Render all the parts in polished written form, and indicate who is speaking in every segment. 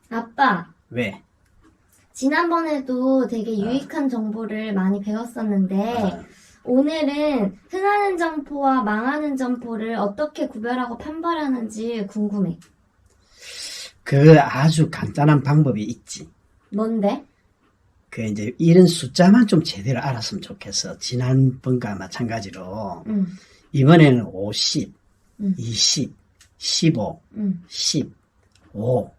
Speaker 1: 아빠,
Speaker 2: 왜?
Speaker 1: 지난번에도 되게 유익한 정보를 많이 배웠었는데,
Speaker 2: 어,
Speaker 1: 오늘은 흥하는 점포와 망하는 점포를 어떻게 구별하고 판별하는지 궁금해.
Speaker 2: 그 아주 간단한 방법이 있지.
Speaker 1: 뭔데?
Speaker 2: 그 이제 이런 숫자만 좀 제대로 알았으면 좋겠어. 지난번과 마찬가지로
Speaker 1: 응,
Speaker 2: 이번에는 50,
Speaker 1: 응,
Speaker 2: 20, 15,
Speaker 1: 응,
Speaker 2: 15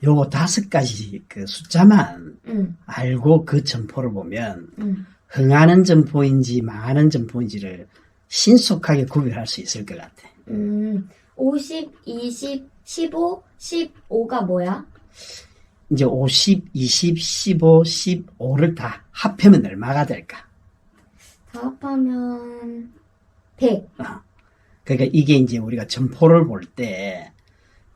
Speaker 2: 요거 5가지 그 숫자만
Speaker 1: 응,
Speaker 2: 알고 그 점포를 보면
Speaker 1: 응.
Speaker 2: 흥하는 점포인지 망하는 점포인지를 신속하게 구별할 수 있을 것 같아.
Speaker 1: 50, 20, 15, 15가 뭐야?
Speaker 2: 이제 50, 20, 15, 15를 다 합하면 얼마가 될까?
Speaker 1: 다 합하면 100.
Speaker 2: 그러니까 이게 이제 우리가 점포를 볼 때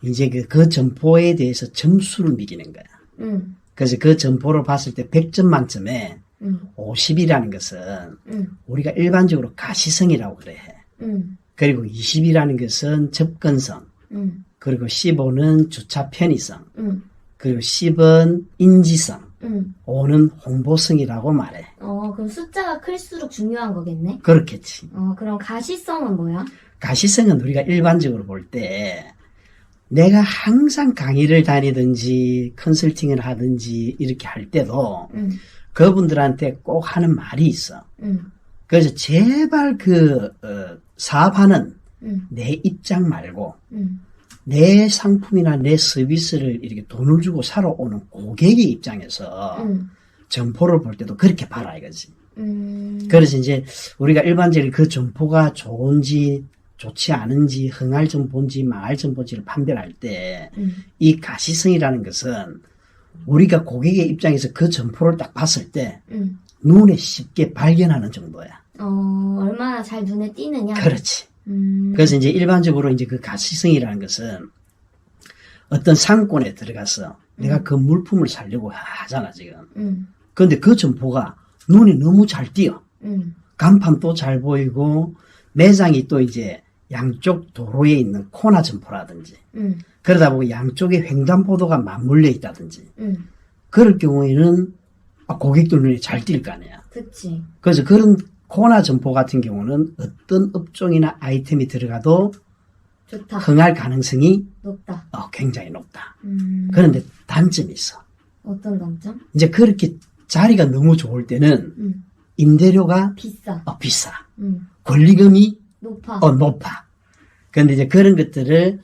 Speaker 2: 이제 그 점포에 대해서 점수를 매기는 거야.
Speaker 1: 응,
Speaker 2: 그래서 그 점포를 봤을 때 100점 만점에
Speaker 1: 응,
Speaker 2: 50이라는 것은
Speaker 1: 응,
Speaker 2: 우리가 일반적으로 가시성이라고 그래.
Speaker 1: 응,
Speaker 2: 그리고 20이라는 것은 접근성,
Speaker 1: 응,
Speaker 2: 그리고 15는 주차 편의성,
Speaker 1: 응,
Speaker 2: 그리고 10은 인지성,
Speaker 1: 응.
Speaker 2: 5는 홍보성이라고 말해.
Speaker 1: 그럼 숫자가 클수록 중요한 거겠네?
Speaker 2: 그렇겠지.
Speaker 1: 그럼 가시성은 뭐야?
Speaker 2: 가시성은 우리가 일반적으로 볼 때 내가 항상 강의를 다니든지 컨설팅을 하든지 이렇게 할 때도
Speaker 1: 응,
Speaker 2: 그분들한테 꼭 하는 말이 있어.
Speaker 1: 응,
Speaker 2: 그래서 제발 사업하는
Speaker 1: 응,
Speaker 2: 내 입장 말고
Speaker 1: 응,
Speaker 2: 내 상품이나 내 서비스를 이렇게 돈을 주고 사러 오는 고객의 입장에서
Speaker 1: 응,
Speaker 2: 점포를 볼 때도 그렇게 봐라 이거지.
Speaker 1: 응,
Speaker 2: 그래서 이제 우리가 일반적으로 그 점포가 좋은지 좋지 않은지 흥할 점포인지 망할 점포인지를 판별할 때 이 가시성이라는 것은 우리가 고객의 입장에서 그 점포를 딱 봤을 때
Speaker 1: 응.
Speaker 2: 눈에 쉽게 발견하는 정도야.
Speaker 1: 얼마나 잘 눈에 띄느냐?
Speaker 2: 그렇지.
Speaker 1: 음,
Speaker 2: 그래서 이제 일반적으로 이제 그 가시성이라는 것은 어떤 상권에 들어가서 내가 그 물품을 사려고 하잖아, 지금.
Speaker 1: 응,
Speaker 2: 그런데 그 점포가 눈에 너무 잘 띄어.
Speaker 1: 응,
Speaker 2: 간판도 잘 보이고, 매장이 또 이제 양쪽 도로에 있는 코나 점포라든지,
Speaker 1: 응,
Speaker 2: 그러다 보니 양쪽에 횡단보도가 맞물려 있다든지,
Speaker 1: 응.
Speaker 2: 그럴 경우에는 고객들 눈에 잘 띌 거 아니야.
Speaker 1: 그치.
Speaker 2: 그래서 그런 코나 점포 같은 경우는 어떤 업종이나 아이템이 들어가도
Speaker 1: 좋다.
Speaker 2: 흥할 가능성이
Speaker 1: 높다.
Speaker 2: 굉장히 높다.
Speaker 1: 음,
Speaker 2: 그런데 단점이 있어.
Speaker 1: 어떤 단점?
Speaker 2: 이제 그렇게 자리가 너무 좋을 때는
Speaker 1: 응,
Speaker 2: 임대료가
Speaker 1: 비싸.
Speaker 2: 비싸.
Speaker 1: 응,
Speaker 2: 권리금이
Speaker 1: 높아.
Speaker 2: 높아. 그런데 이제 그런 것들을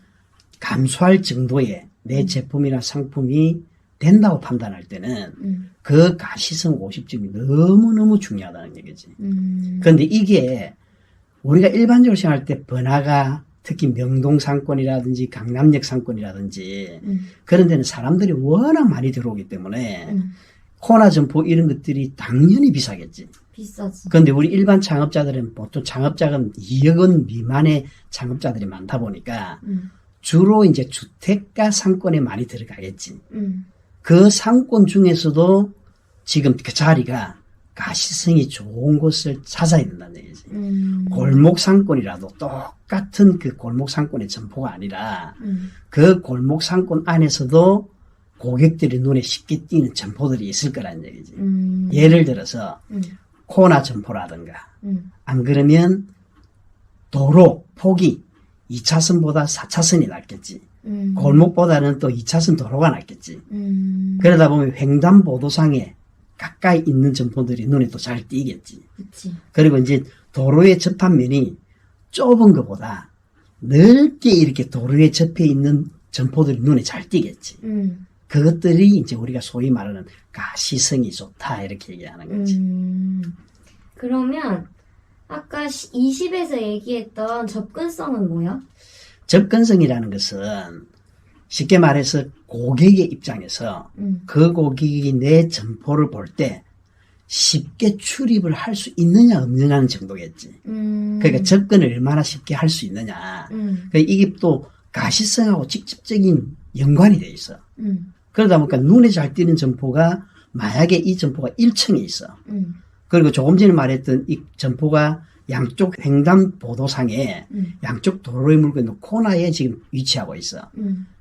Speaker 2: 감수할 정도의 내 제품이나 상품이 된다고 판단할 때는
Speaker 1: 응,
Speaker 2: 그 가시성 50점이 너무너무 중요하다는 얘기지. 그런데 이게 우리가 일반적으로 생각할 때 번화가 특히 명동 상권이라든지 강남역 상권이라든지 그런 데는 사람들이 워낙 많이 들어오기 때문에 코나 점포 이런 것들이 당연히 비싸겠지.
Speaker 1: 비싸지.
Speaker 2: 그런데 우리 일반 창업자들은 보통 창업자금 2억 원 미만의 창업자들이 많다 보니까 주로 이제 주택가 상권에 많이 들어가겠지. 그 상권 중에서도 지금 그 자리가 가시성이 좋은 곳을 찾아야 된다는 얘기지. 골목 상권이라도 똑같은 그 골목 상권의 점포가 아니라 그 골목 상권 안에서도 고객들이 눈에 쉽게 띄는 점포들이 있을 거라는 얘기지. 예를 들어서 코나 점포라든가 안 그러면 도로 폭이 2차선보다 4차선이 낫겠지. 골목보다는 또 2차선 도로가 낫겠지. 그러다 보면 횡단보도상에 가까이 있는 점포들이 눈에 또 잘 띄겠지.
Speaker 1: 그치.
Speaker 2: 그리고 이제 도로의 접합면이 좁은 것보다 넓게 이렇게 도로에 접해 있는 점포들이 눈에 잘 띄겠지. 그것들이 이제 우리가 소위 말하는 가시성이 좋다 이렇게 얘기하는 거지.
Speaker 1: 그러면 아까 20에서 얘기했던 접근성은 뭐야?
Speaker 2: 접근성이라는 것은 쉽게 말해서 고객의 입장에서 그 고객이 내 점포를 볼 때 쉽게 출입을 할 수 있느냐 없느냐는 정도겠지. 그러니까 접근을 얼마나 쉽게 할 수 있느냐. 그러니까 이게 또 가시성하고 직접적인 연관이 돼 있어. 그러다 보니까 눈에 잘 띄는 점포가 만약에 이 점포가 1층에 있어. 그리고 조금 전에 말했던 이 점포가 양쪽 횡단보도상에 양쪽 도로에 물고 있는 코너에 지금 위치하고 있어.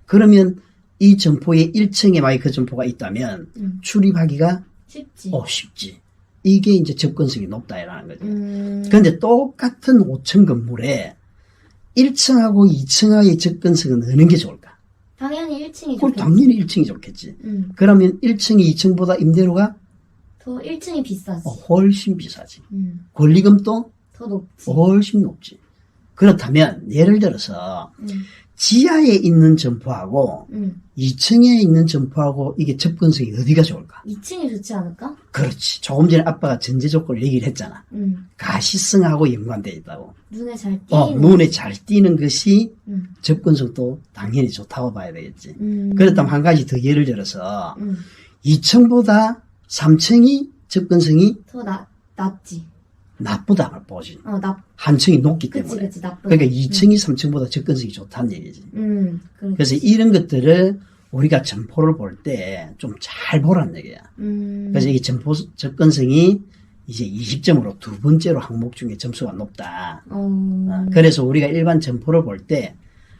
Speaker 2: 그러면 이 점포의 1층에 만약 그 점포가 있다면 출입하기가
Speaker 1: 쉽지.
Speaker 2: 쉽지. 이게 이제 접근성이 높다라는 거죠. 그런데 똑같은 5층 건물에 1층하고 2층의 접근성은 어느 게 좋을까?
Speaker 1: 당연히 1층이
Speaker 2: 그럼
Speaker 1: 좋겠지.
Speaker 2: 당연히 1층이 좋겠지. 그러면 1층이 2층보다 임대료가
Speaker 1: 더 1층이 비싸지.
Speaker 2: 훨씬 비싸지. 권리금도
Speaker 1: 더 높지.
Speaker 2: 훨씬 높지. 그렇다면 예를 들어서 지하에 있는 점포하고 2층에 있는 점포하고 이게 접근성이 어디가 좋을까?
Speaker 1: 2층이 좋지 않을까?
Speaker 2: 그렇지. 조금 전에 아빠가 전제 조건을 얘기를 했잖아. 가시성하고 연관되어 있다고.
Speaker 1: 눈에 잘 띄는.
Speaker 2: 눈에 잘 띄는 것이
Speaker 1: 음.
Speaker 2: 접근성도 당연히 좋다고 봐야 되겠지. 그렇다면 한 가지 더 예를 들어서 2층보다 3층이 접근성이
Speaker 1: 더 낫지.
Speaker 2: 나쁘다고 보지.
Speaker 1: 나.
Speaker 2: 한 층이 높기
Speaker 1: 그치,
Speaker 2: 때문에.
Speaker 1: 그치, 나쁘다.
Speaker 2: 그러니까 2층이 3층보다 접근성이 좋다는 얘기지.
Speaker 1: 그렇지.
Speaker 2: 그래서 이런 것들을 우리가 점포를 볼 때 좀 잘 보라는 얘기야. 그래서 이 점포 접근성이 이제 20점으로 두 번째로 항목 중에 점수가 높다. 그래서 우리가 일반 점포를 볼 때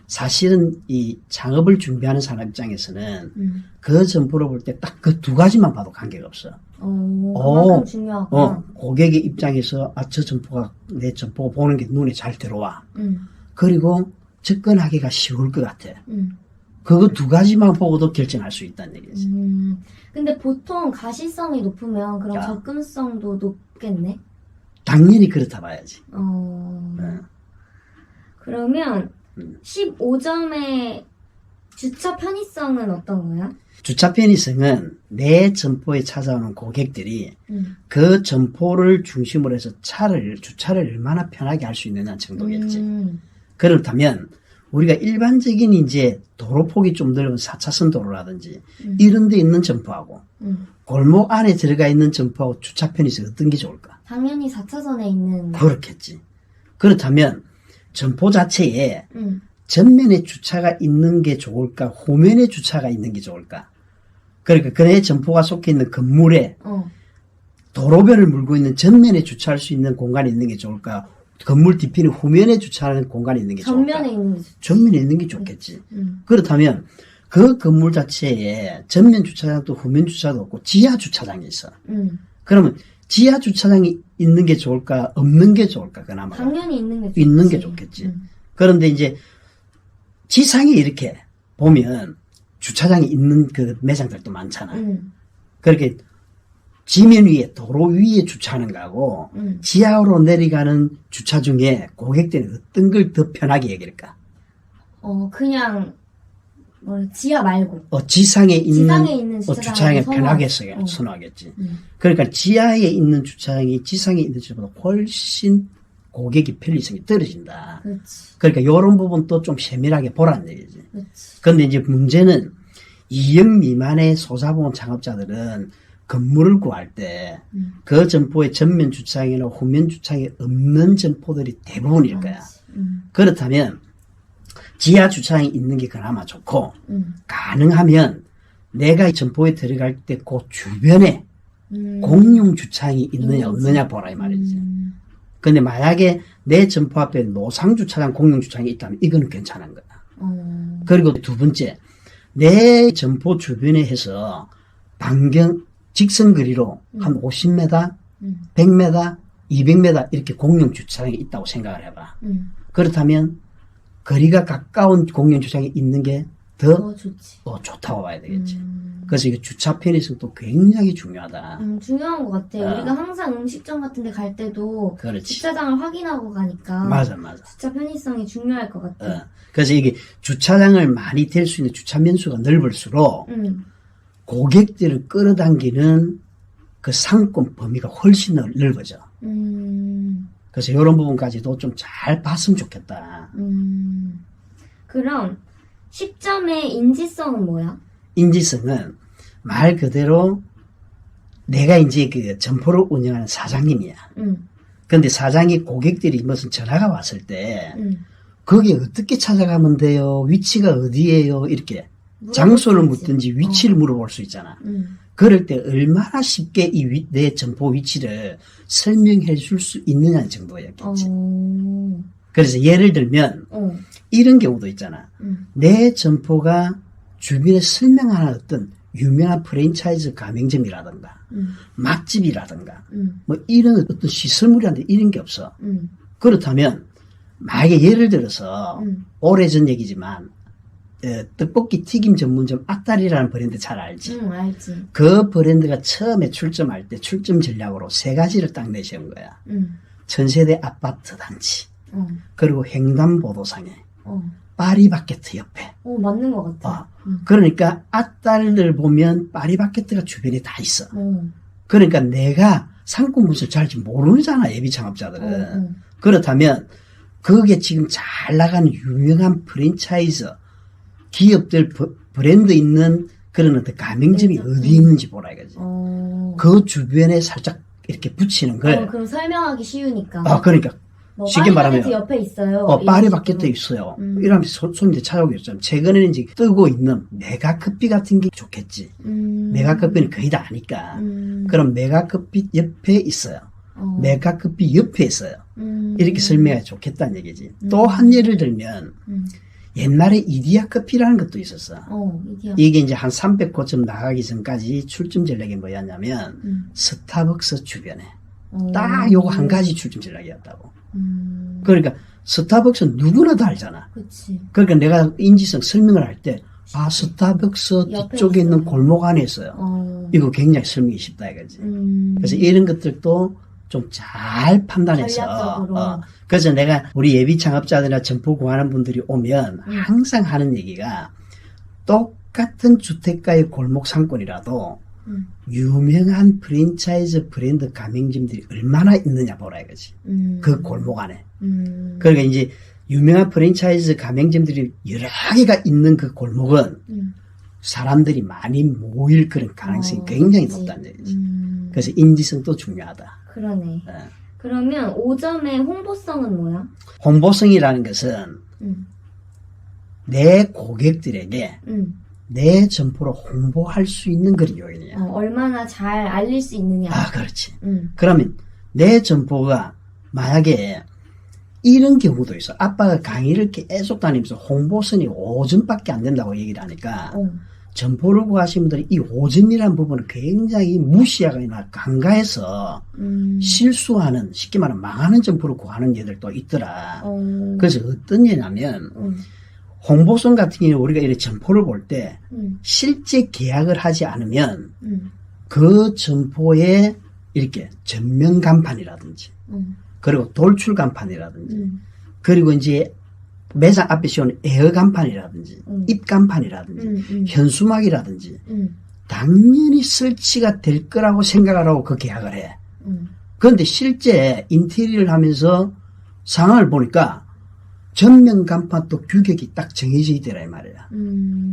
Speaker 2: 사실은 이 창업을 준비하는 사람 입장에서는 그 점포를 볼 때 딱 그 두 가지만 봐도 관계가 없어.
Speaker 1: 그만큼 중요하구나.
Speaker 2: 고객의 입장에서 저 점포가 내 점포가 보는 게 눈에 잘 들어와. 그리고 접근하기가 쉬울 것 같아. 그거 두 가지만 보고도 결정할 수 있다는 얘기지.
Speaker 1: 근데 보통 가시성이 높으면 그럼
Speaker 2: 야.
Speaker 1: 접근성도 높겠네?
Speaker 2: 당연히 그렇다 봐야지.
Speaker 1: 그러면 15점의 주차 편의성은 어떤 거야?
Speaker 2: 주차 편의성은 내 점포에 찾아오는 고객들이 그 점포를 중심으로 해서 주차를 얼마나 편하게 할 수 있느냐 정도겠지. 그렇다면 우리가 일반적인 이제 도로폭이 좀 넓은 4차선 도로라든지 이런 데 있는 점포하고 골목 안에 들어가 있는 점포하고 주차 편의성이 어떤 게 좋을까?
Speaker 1: 당연히 4차선에 있는.
Speaker 2: 그렇겠지. 그렇다면 점포 자체에 전면에 주차가 있는 게 좋을까? 후면에 주차가 있는 게 좋을까? 그러니까 그의 점포가 속해 있는 건물에 도로변을 물고 있는 전면에 주차할 수 있는 공간이 있는 게 좋을까? 건물 뒤편에 후면에 주차하는 공간이 있는 게 좋을까?
Speaker 1: 전면에 있는 게 좋지.
Speaker 2: 전면에 있는 게 좋겠지. 그렇다면 그 건물 자체에 전면 주차장도 후면 주차도 없고 지하 주차장이 있어. 그러면 지하 주차장이 있는 게 좋을까? 없는 게 좋을까? 그나마.
Speaker 1: 당연히 있는 게 좋지.
Speaker 2: 있는 게 좋겠지. 그런데 이제 지상에 이렇게 보면 주차장이 있는 그 매장들도 많잖아. 그렇게 지면 위에 도로 위에 주차하는 거하고 지하로 내려가는 주차 중에 고객들이 어떤 걸 더 편하게 얘기할까?
Speaker 1: 그냥 지하 말고
Speaker 2: 지상에 있는
Speaker 1: 주차장을
Speaker 2: 주차장에 편하게
Speaker 1: 선호하겠지.
Speaker 2: 선호하겠지. 그러니까 지하에 있는 주차장이 지상에 있는 주차장보다 훨씬 고객의 편리성이 떨어진다.
Speaker 1: 그렇지.
Speaker 2: 그러니까 이런 부분도 좀 세밀하게 보라는 얘기지.
Speaker 1: 그렇지.
Speaker 2: 그런데 이제 문제는 2억 미만의 소자본 창업자들은 건물을 구할 때 그 점포의 전면 주차장이나 후면 주차장이 없는 점포들이 대부분일 거야. 그렇다면 지하 주차장이 있는 게 그나마 좋고 가능하면 내가 이 점포에 들어갈 때 그 주변에 공용 주차장이 있느냐 없느냐 보라 이 말이지. 근데 만약에 내 점포 앞에 노상 주차장 공용 주차장이 있다면 이거는 괜찮은 거야. 그리고 두 번째, 내 점포 주변에 해서 직선 거리로 한 50m, 100m, 200m 이렇게 공용 주차장이 있다고 생각을 해봐. 그렇다면 거리가 가까운 공용 주차장이 있는 게 더
Speaker 1: 좋지.
Speaker 2: 좋다고 봐야 되겠지. 그래서 이게 주차 편의성도 굉장히 중요하다.
Speaker 1: 중요한 것 같아. 우리가 항상 음식점 같은 데 갈 때도
Speaker 2: 그렇지.
Speaker 1: 주차장을 확인하고 가니까
Speaker 2: 맞아.
Speaker 1: 주차 편의성이 중요할 것 같아.
Speaker 2: 그래서 이게 주차장을 많이 댈 수 있는 주차 면수가 넓을수록 고객들을 끌어당기는 그 상권 범위가 훨씬 넓어져. 그래서 이런 부분까지도 좀 잘 봤으면 좋겠다.
Speaker 1: 그럼 10점의 인지성은 뭐야?
Speaker 2: 인지성은 말 그대로 내가 이제 그 점포를 운영하는 사장님이야. 근데 사장이 고객들이 무슨 전화가 왔을 때 거기 어떻게 찾아가면 돼요? 위치가 어디예요? 이렇게 장소를 묻든지 위치를 물어볼 수 있잖아. 그럴 때 얼마나 쉽게 내 점포 위치를 설명해 줄 수 있느냐 정도였겠지. 그래서 예를 들면 이런 경우도 있잖아. 내 점포가 주변에 설명하는 어떤 유명한 프랜차이즈 가맹점이라든가 맛집이라든가 뭐 이런 어떤 시설물이란데 이런 게 없어. 그렇다면 만약에 예를 들어서 오래전 얘기지만 떡볶이 튀김 전문점 아따리라는 브랜드 잘 알지?
Speaker 1: 알지.
Speaker 2: 그 브랜드가 처음에 출점할 때 출점 전략으로 세 가지를 딱 내세운 거야. 전세대 아파트 단지, 그리고 횡단보도상에, 파리바게트 옆에.
Speaker 1: 맞는 것 같아.
Speaker 2: 그러니까 아따리를 보면 파리바게트가 주변에 다 있어. 그러니까 내가 상권분석을 잘 모르잖아, 예비 창업자들은. 그렇다면 그게 지금 잘 나가는 유명한 프랜차이즈 기업들 브랜드 있는 그런 어떤 가맹점이 어디 있는지 보라 이거지. 그 주변에 살짝 이렇게 붙이는 걸.
Speaker 1: 그럼 설명하기 쉬우니까.
Speaker 2: 그러니까 쉽게 말하면
Speaker 1: 파리바게트 옆에 있어요.
Speaker 2: 파리바게트 있어요. 이러면서 손님들 찾아오겠죠. 최근에는 이제 뜨고 있는 메가커피 같은 게 좋겠지. 메가커피는 거의 다 아니까. 그럼 메가커피 옆에 있어요. 메가커피 옆에 있어요. 이렇게 설명해 좋겠다는 얘기지. 또 한 예를 들면 옛날에 이디야 커피라는 것도 있었어. 이게 이제 한 300호점 나가기 전까지 출점 전략이 뭐였냐면 스타벅스 주변에 딱 요거 한 가지 출점 전략이었다고. 그러니까 스타벅스는 누구나 다 알잖아.
Speaker 1: 그치.
Speaker 2: 그러니까 내가 인지성 설명을 할 때 스타벅스 뒤쪽에 있는 골목 안에 있어요. 이거 굉장히 설명이 쉽다 이거지. 그래서 이런 것들도 좀 잘 판단해서 그래서 내가 우리 예비 창업자들이나 점포 구하는 분들이 오면 항상 하는 얘기가 똑같은 주택가의 골목 상권이라도 유명한 프랜차이즈 브랜드 가맹점들이 얼마나 있느냐 보라 이거지. 그 골목 안에. 그러니까 이제 유명한 프랜차이즈 가맹점들이 여러 개가 있는 그 골목은 사람들이 많이 모일 그런 가능성이 굉장히
Speaker 1: 그치.
Speaker 2: 높다는 얘기지. 그래서 인지성도 중요하다.
Speaker 1: 그러네. 그러면 5점의 홍보성은 뭐야?
Speaker 2: 홍보성이라는 것은 내 고객들에게 내 점포를 홍보할 수 있는 그런 요인이야.
Speaker 1: 얼마나 잘 알릴 수 있느냐.
Speaker 2: 그렇지. 그러면 내 점포가 만약에 이런 경우도 있어. 아빠가 강의를 계속 다니면서 홍보성이 5점밖에 안 된다고 얘기를 하니까 점포를 구하시는 분들이 이 5점이라는 부분을 굉장히 무시하거나 간과해서 실수하는, 쉽게 말하면 망하는 점포를 구하는 애들도 있더라. 그래서 어떤 예냐면 홍보성 같은 경우는 우리가 이렇게 점포를 볼 때 실제 계약을 하지 않으면 그 점포에 이렇게 전면 간판이라든지 그리고 돌출 간판이라든지 그리고 이제 매장 앞에 씌우는 에어 간판이라든지 입 간판이라든지 현수막이라든지 당연히 설치가 될 거라고 생각을 하고 그 계약을 해. 그런데 실제 인테리어를 하면서 상황을 보니까 전면 간판도 규격이 딱 정해져 있더라 이 말이야.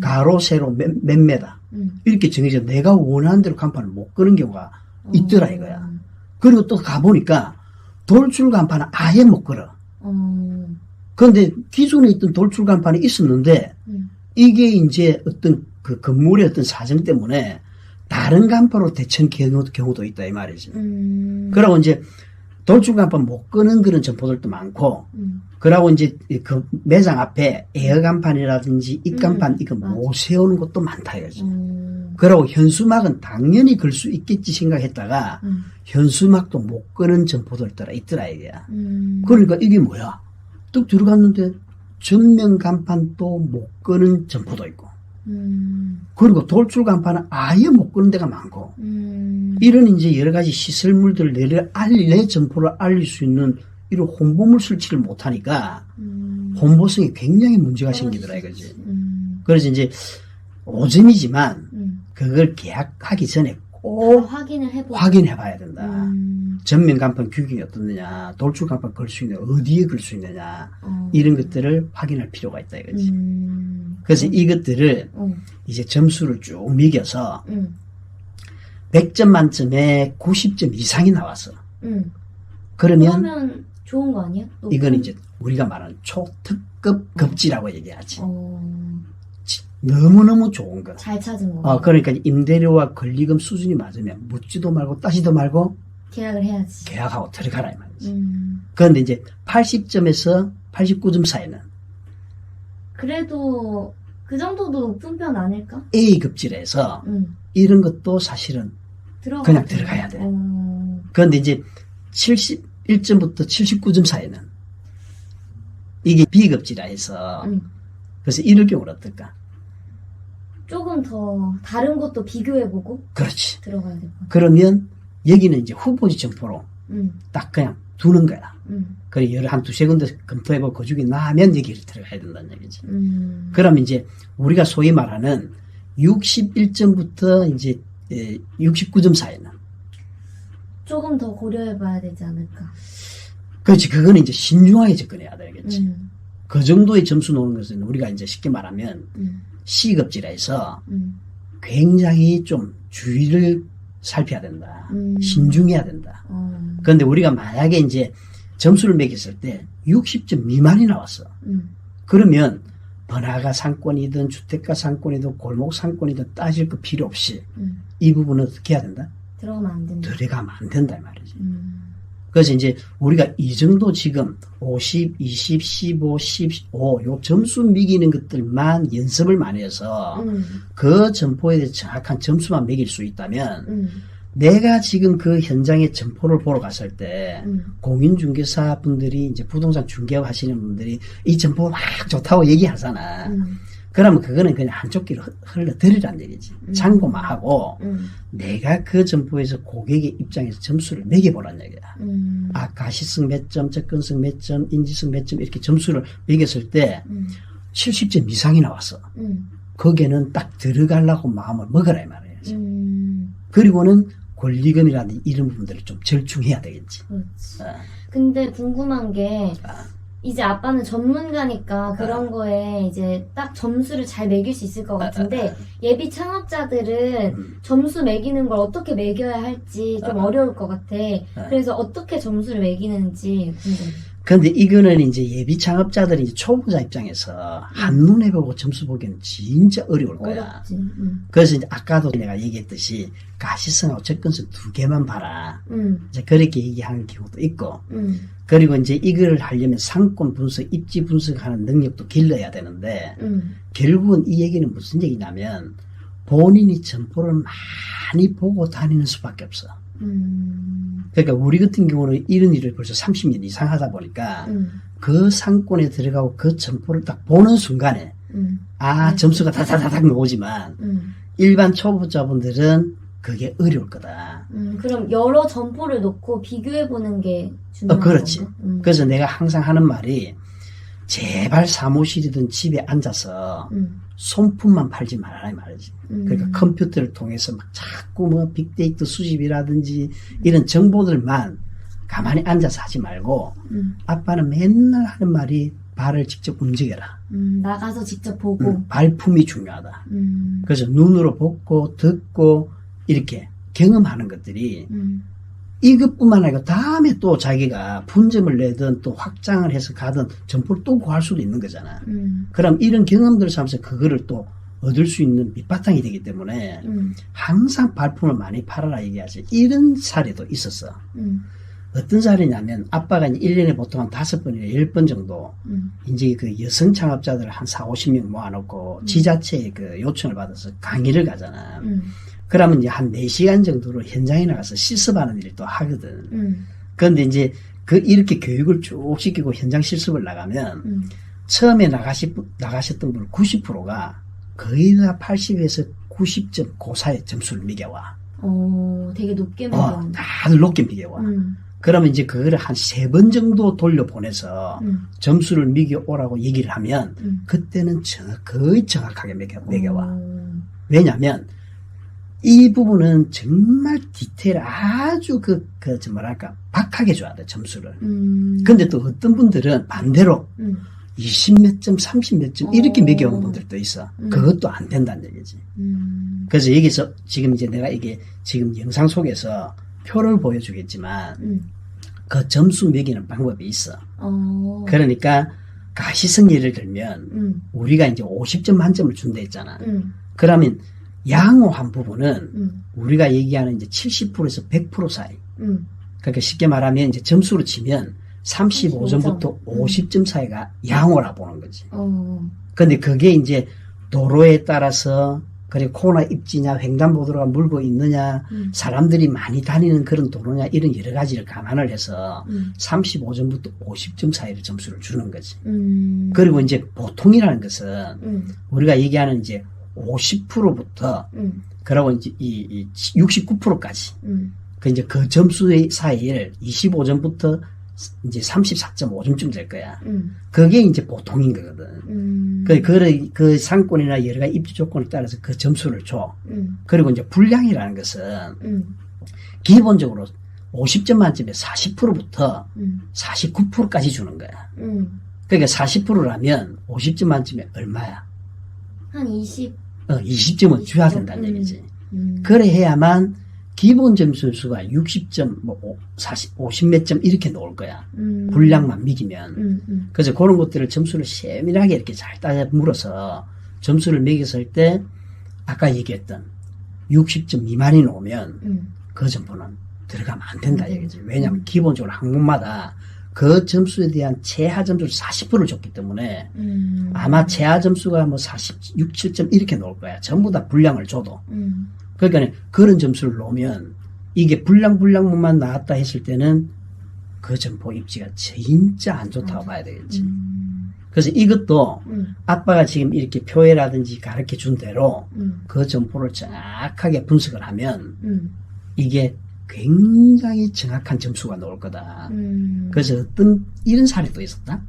Speaker 2: 가로 세로 몇 메다 이렇게 정해져 내가 원하는 대로 간판을 못 끄는 경우가 있더라 이거야. 그리고 또 가보니까 돌출 간판은 아예 못 걸어. 그런데 기존에 있던 돌출 간판이 있었는데 이게 이제 어떤 그 건물의 어떤 사정 때문에 다른 간판으로 대체한 경우도 있다 이 말이지. 그러고 이제 돌출 간판 못 끄는 그런 점포들도 많고 그러고 이제 그 매장 앞에 에어 간판이라든지 입 간판 이거 못 세우는 것도 많다 이거지. 그러고 현수막은 당연히 걸 수 있겠지 생각했다가 현수막도 못 끄는 점포들 있더라 이게야. 그러니까 이게 뭐야? 뚝 들어갔는데 전면 간판도 못 끄는 점포도 있고 그리고 돌출 간판은 아예 못 끄는 데가 많고 이런 이제 여러 가지 시설물들을 내 점포를 알릴 수 있는 이런 홍보물 설치를 못하니까 홍보성이 굉장히 문제가 생기더라 이거지. 그래서 이제 5점이지만 그걸 계약하기 전에 꼭 확인해봐야 된다. 전면 간판 규격이 어떻느냐, 돌출 간판 걸 수 있느냐, 어디에 걸 수 있느냐 이런 것들을 확인할 필요가 있다 이거지. 그래서 이것들을 이제 점수를 쭉 매겨서 100점 만점에 90점 이상이 나왔어. 그러면
Speaker 1: 좋은 거 아니야?
Speaker 2: 이건 이제 우리가 말하는 초특급 급지라고 얘기하지. 너무너무 좋은 거.
Speaker 1: 잘 찾은 거.
Speaker 2: 그러니까 임대료와 권리금 수준이 맞으면 묻지도 말고 따지도 말고
Speaker 1: 계약을 해야지.
Speaker 2: 계약하고 들어가라 이 말이지. 그런데 이제 80점에서 89점 사이는
Speaker 1: 그래도 그 정도도 높은 편 아닐까?
Speaker 2: A급지라서 이런 것도 사실은 그냥 들어가야 돼. 그런데 이제 71점부터 79점 사이는 이게 B급지라 해서 그래서 이럴 경우는 어떨까?
Speaker 1: 조금 더 다른 것도 비교해보고
Speaker 2: 그렇지.
Speaker 1: 들어가야 될 것 같아.
Speaker 2: 그러면 여기는 이제 후보지 점포로 딱 그냥 두는 거야. 그래, 한 두세 군데 검토해보고 그 중에 나면 여기를 들어가야 된다는 얘기지. 그러면 이제 우리가 소위 말하는 61점부터 이제 69점 사이는
Speaker 1: 조금 더 고려해봐야 되지 않을까.
Speaker 2: 그렇지. 그거는 이제 신중하게 접근해야 되겠지. 그 정도의 점수 놓는 것은 우리가 이제 쉽게 말하면 C급지라 해서 굉장히 좀 주의를 살펴야 된다. 신중해야 된다. 그런데 우리가 만약에 이제 점수를 매겼을 때 60점 미만이 나왔어. 그러면 번화가 상권이든 주택가 상권이든 골목 상권이든 따질 거 필요 없이 이 부분은 어떻게 해야 된다?
Speaker 1: 들어가면 안 된다.
Speaker 2: 들어가면 안 된다 이 말이지. 그래서 이제 우리가 이 정도 지금 50, 20, 15, 15 요 점수 매기는 것들만 연습을 많이 해서 그 점포에 대해서 정확한 점수만 매길 수 있다면 내가 지금 그 현장에 점포를 보러 갔을 때 공인중개사 분들이 이제 부동산 중개업 하시는 분들이 이 점포 막 좋다고 얘기하잖아. 그러면 그거는 그냥 한쪽 귀로 흘러들으란 얘기지. 참고만 하고 내가 그 점포에서 고객의 입장에서 점수를 매겨보란 얘기야. 아, 가시성 몇 점, 접근성 몇 점, 인지성 몇 점 이렇게 점수를 매겼을 때 70점 이상이 나왔어. 거기에는 딱 들어가려고 마음을 먹으라 이 말이야. 그리고는 권리금이라든지 이런 부분들을 좀 절충해야 되겠지.
Speaker 1: 그렇지. 근데 궁금한 게 이제 아빠는 전문가니까 그런 거에 이제 딱 점수를 잘 매길 수 있을 것 같은데 예비 창업자들은 점수 매기는 걸 어떻게 매겨야 할지 좀 어려울 것 같아. 그래서 어떻게 점수를 매기는지 궁금해.
Speaker 2: 그런데 이거는 이제 예비 창업자들이 이제 초보자 입장에서 한눈에 보고 점수 보기는 진짜 어려울 거야.
Speaker 1: 어렵지.
Speaker 2: 그래서 이제 아까도 내가 얘기했듯이 가시성하고 접근성 두 개만 봐라. 이제 그렇게 얘기하는 경우도 있고. 그리고 이제 이걸 하려면 상권 분석, 입지 분석하는 능력도 길러야 되는데 결국은 이 얘기는 무슨 얘기냐면 본인이 점포를 많이 보고 다니는 수밖에 없어. 그러니까 우리 같은 경우는 이런 일을 벌써 30년 이상 하다 보니까 그 상권에 들어가고 그 점포를 딱 보는 순간에 점수가 다다다닥 나오지만 일반 초보자분들은 그게 어려울 거다.
Speaker 1: 그럼 여러 점포를 놓고 비교해보는 게 중요한
Speaker 2: 그렇지.
Speaker 1: 건가?
Speaker 2: 그래서 내가 항상 하는 말이 제발 사무실이든 집에 앉아서 손품만 팔지 말아라 이 말이지. 그러니까 컴퓨터를 통해서 막 자꾸 뭐 빅데이터 수집이라든지 이런 정보들만 가만히 앉아서 하지 말고 아빠는 맨날 하는 말이 발을 직접 움직여라.
Speaker 1: 나가서 직접 보고.
Speaker 2: 발품이 중요하다. 그래서 눈으로 보고 듣고 이렇게 경험하는 것들이 이것뿐만 아니고 다음에 또 자기가 분점을 내든 또 확장을 해서 가든 점포를 또 구할 수도 있는 거잖아. 그럼 이런 경험들을 하면서 그거를 또 얻을 수 있는 밑바탕이 되기 때문에 항상 발품을 많이 팔아라 얘기하지. 이런 사례도 있었어. 어떤 사례냐면 아빠가 이제 1년에 보통 한 5번이나 10번 정도 이제 그 여성 창업자들 한 4, 50명 모아놓고 지자체에 그 요청을 받아서 강의를 가잖아. 그러면 이제 한 4시간 정도로 현장에 나가서 실습하는 일을 또 하거든. 그런데 이제 이렇게 교육을 쭉 시키고 현장 실습을 나가면 처음에 나가셨던 분 90%가 거의 다 80에서 90점 그 사이에 점수를 매겨와.
Speaker 1: 되게 높게 매겨.
Speaker 2: 다들 높게 매겨와. 그러면 이제 그거를 한 3번 정도 돌려보내서 점수를 매겨오라고 얘기를 하면 그때는 거의 정확하게 매겨와. 왜냐면 이 부분은 정말 디테일 아주 뭐랄까, 박하게 줘야 돼, 점수를. 근데 또 어떤 분들은 반대로 20 몇 점, 30 몇 점, 이렇게 매겨오는 분들도 있어. 그것도 안 된다는 얘기지. 그래서 여기서 지금 이제 내가 이게 지금 영상 속에서 표를 보여주겠지만, 그 점수 매기는 방법이 있어. 그러니까 가시성 예를 들면, 우리가 이제 50점 만점을 준다 했잖아. 그러면 양호한 부분은 우리가 얘기하는 이제 70%에서 100% 사이. 그러니까 쉽게 말하면 이제 점수로 치면 35점부터 50점 사이가 양호라 보는 거지. 근데 그게 이제 도로에 따라서 그리고 코너 입지냐 횡단보도가 물고 있느냐 사람들이 많이 다니는 그런 도로냐 이런 여러 가지를 감안을 해서 35점부터 50점 사이를 점수를 주는 거지. 그리고 이제 보통이라는 것은 우리가 얘기하는 이제 50%부터 그리고 이제 이 69%까지 그 이제 그 점수의 사이를 25점부터 이제 34.5점쯤 될 거야. 그게 이제 보통인 거거든. 그 상권이나 여러 가지 입지 조건에 따라서 그 점수를 줘. 그리고 이제 분량이라는 것은 기본적으로 50점 만점에 40%부터 49%까지 주는 거야. 그러니까 40%라면 50점 만점에 얼마야?
Speaker 1: 한 20.
Speaker 2: 20점은 줘야 된다는 얘기지. 그래 해야만 기본 점수 수가 60점, 50 몇 점 이렇게 나올 거야. 분량만 미기면. 그래서 그런 것들을 점수를 세밀하게 이렇게 잘 따져 물어서 점수를 매겼을 때 아까 얘기했던 60점 미만이 나오면 그 점포는 들어가면 안 된다 얘기지. 왜냐하면 기본적으로 항목마다 그 점수에 대한 최하 점수를 40%를 줬기 때문에 아마 최하 점수가 뭐 46, 7점 이렇게 나올 거야. 전부 다 분량을 줘도. 그러니까 그런 점수를 놓으면 이게 분량만 나왔다 했을 때는 그 점포 입지가 진짜 안 좋다고 봐야 되겠지. 그래서 이것도 아빠가 지금 이렇게 표해라든지 가르쳐 준 대로 그 점포를 정확하게 분석을 하면 이게 굉장히 정확한 점수가 나올 거다. 그래서 어떤 이런 사례도 있었다.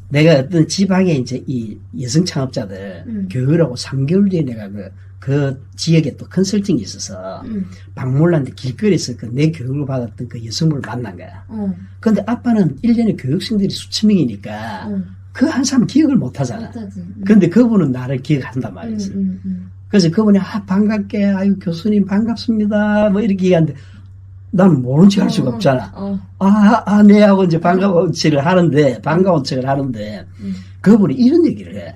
Speaker 2: 내가 어떤 지방에 이제 이 여성 창업자들 교육을 하고 3개월 뒤에 내가 그 지역에 또 컨설팅이 있어서 방문을 하는데 길거리에서 그 내 교육을 받았던 그 여성분을 만난 거야. 근데 아빠는 1년에 교육생들이 수천 명이니까 그 한 사람 기억을 못 하잖아. 근데 그분은 나를 기억한단 말이지. 그래서 그분이 반갑게 아유 교수님 반갑습니다 뭐 이렇게 얘기하는데 나는 모른 척 할 수가 없잖아. 네 하고 이제 반가운 척을 하는데 그분이 이런 얘기를 해.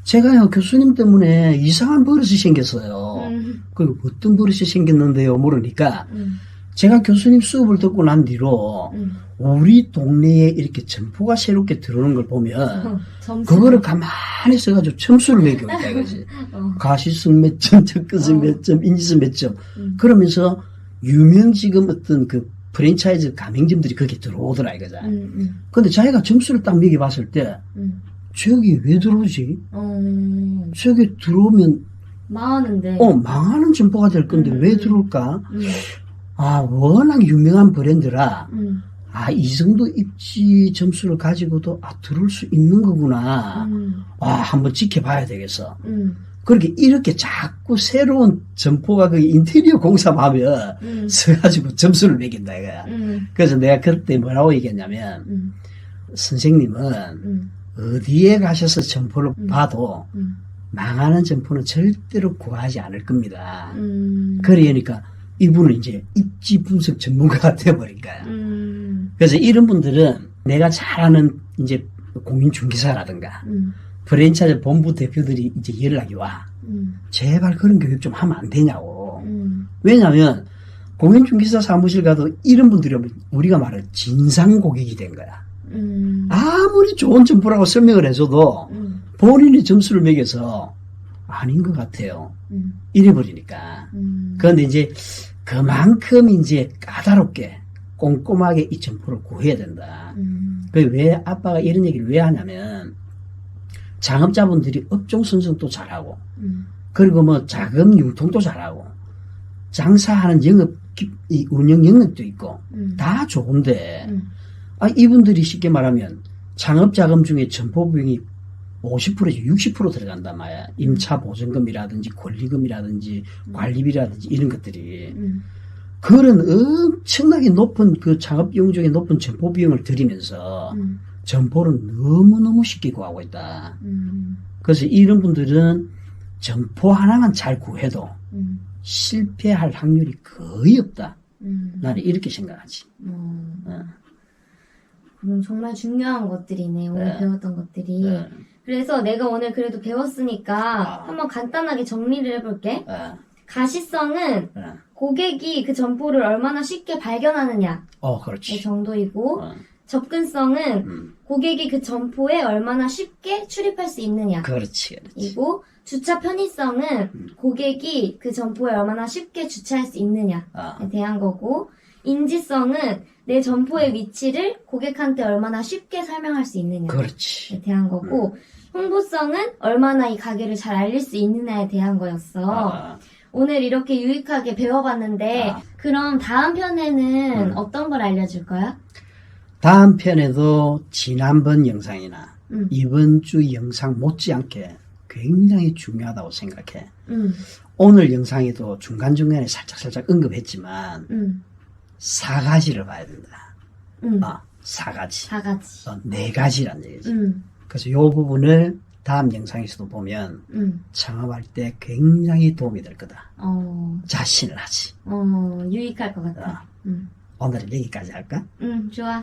Speaker 2: 제가요 교수님 때문에 이상한 버릇이 생겼어요. 그 어떤 버릇이 생겼는데요 물으니까 제가 교수님 수업을 듣고 난 뒤로 우리 동네에 이렇게 점포가 새롭게 들어오는 걸 보면 그거를 가만히 써가지고 점수를 매기고 있다 이거지. 가시성 몇 점, 접근성 몇 점, 인지성 몇 점. 그러면서 유명 지금 어떤 그 프랜차이즈 가맹점들이 거기에 들어오더라 이거잖아. 근데 자기가 점수를 딱 매겨봤을 때 저기 왜 들어오지? 저기 들어오면
Speaker 1: 망하는데.
Speaker 2: 망하는 점포가 될 건데 왜 들어올까? 워낙 유명한 브랜드라 이 정도 입지 점수를 가지고도 들어올 수 있는 거구나. 한번 지켜봐야 되겠어. 그렇게 이렇게 자꾸 새로운 점포가 그 인테리어 공사하면 써가지고 점수를 매긴다 이거야. 그래서 내가 그때 뭐라고 얘기했냐면 선생님은 어디에 가셔서 점포를 봐도 망하는 점포는 절대로 구하지 않을 겁니다. 그러니까 이분은 이제 입지 분석 전문가가 되어버린 거야. 그래서 이런 분들은 내가 잘 아는 이제 공인중개사라든가 프랜차이즈 본부 대표들이 이제 연락이 와. 제발 그런 교육 좀 하면 안 되냐고. 왜냐하면 공인중개사 사무실 가도 이런 분들이 오면 우리가 말할 진상 고객이 된 거야. 아무리 좋은 점포라고 설명을 해줘도 본인이 점수를 매겨서 아닌 것 같아요. 이래버리니까. 그런데 이제 그만큼 이제 까다롭게 꼼꼼하게 이 점포를 구해야 된다. 왜 아빠가 이런 얘기를 왜 하냐면 창업자분들이 업종 선정도 잘하고 그리고 뭐 자금 융통도 잘하고 장사하는 영업 이 운영 영역도 있고 다 좋은데 이분들이 쉽게 말하면 창업 자금 중에 점포 비용이 50%에서 60% 들어간단 말이야. 임차 보증금이라든지 권리금이라든지 관리비라든지 이런 것들이 그런 엄청나게 높은 그 창업 비용 중에 높은 점포 비용을 들이면서 점포를 너무너무 쉽게 구하고 있다. 그래서 이런 분들은 점포 하나만 잘 구해도 실패할 확률이 거의 없다. 나는 이렇게 생각하지.
Speaker 1: 정말 중요한 것들이네. 오늘 배웠던 것들이. 그래서 내가 오늘 그래도 배웠으니까 한번 간단하게 정리를 해볼게. 가시성은 고객이 그 점포를 얼마나 쉽게 발견하느냐
Speaker 2: 그렇지.
Speaker 1: 정도이고 접근성은 고객이 그 점포에 얼마나 쉽게 출입할 수 있느냐.
Speaker 2: 그렇지.
Speaker 1: 이고 주차 편의성은 고객이 그 점포에 얼마나 쉽게 주차할 수 있느냐에 대한 거고, 인지성은 내 점포의 위치를 고객한테 얼마나 쉽게 설명할 수 있느냐에
Speaker 2: 그렇지.
Speaker 1: 대한 거고, 홍보성은 얼마나 이 가게를 잘 알릴 수 있느냐에 대한 거였어. 오늘 이렇게 유익하게 배워봤는데 그럼 다음 편에는 어떤 걸 알려줄 거야?
Speaker 2: 다음 편에도 지난번 영상이나 이번 주 영상 못지않게 굉장히 중요하다고 생각해. 오늘 영상에도 중간중간에 살짝 언급했지만 4가지를 봐야 된다. 4가지.
Speaker 1: 4가지.
Speaker 2: 4가지란 얘기지. 그래서 이 부분을 다음 영상에서도 보면 창업할 때 굉장히 도움이 될 거다. 자신을 하지.
Speaker 1: 유익할 것 같아.
Speaker 2: 오늘은 여기까지 할까?
Speaker 1: 좋아.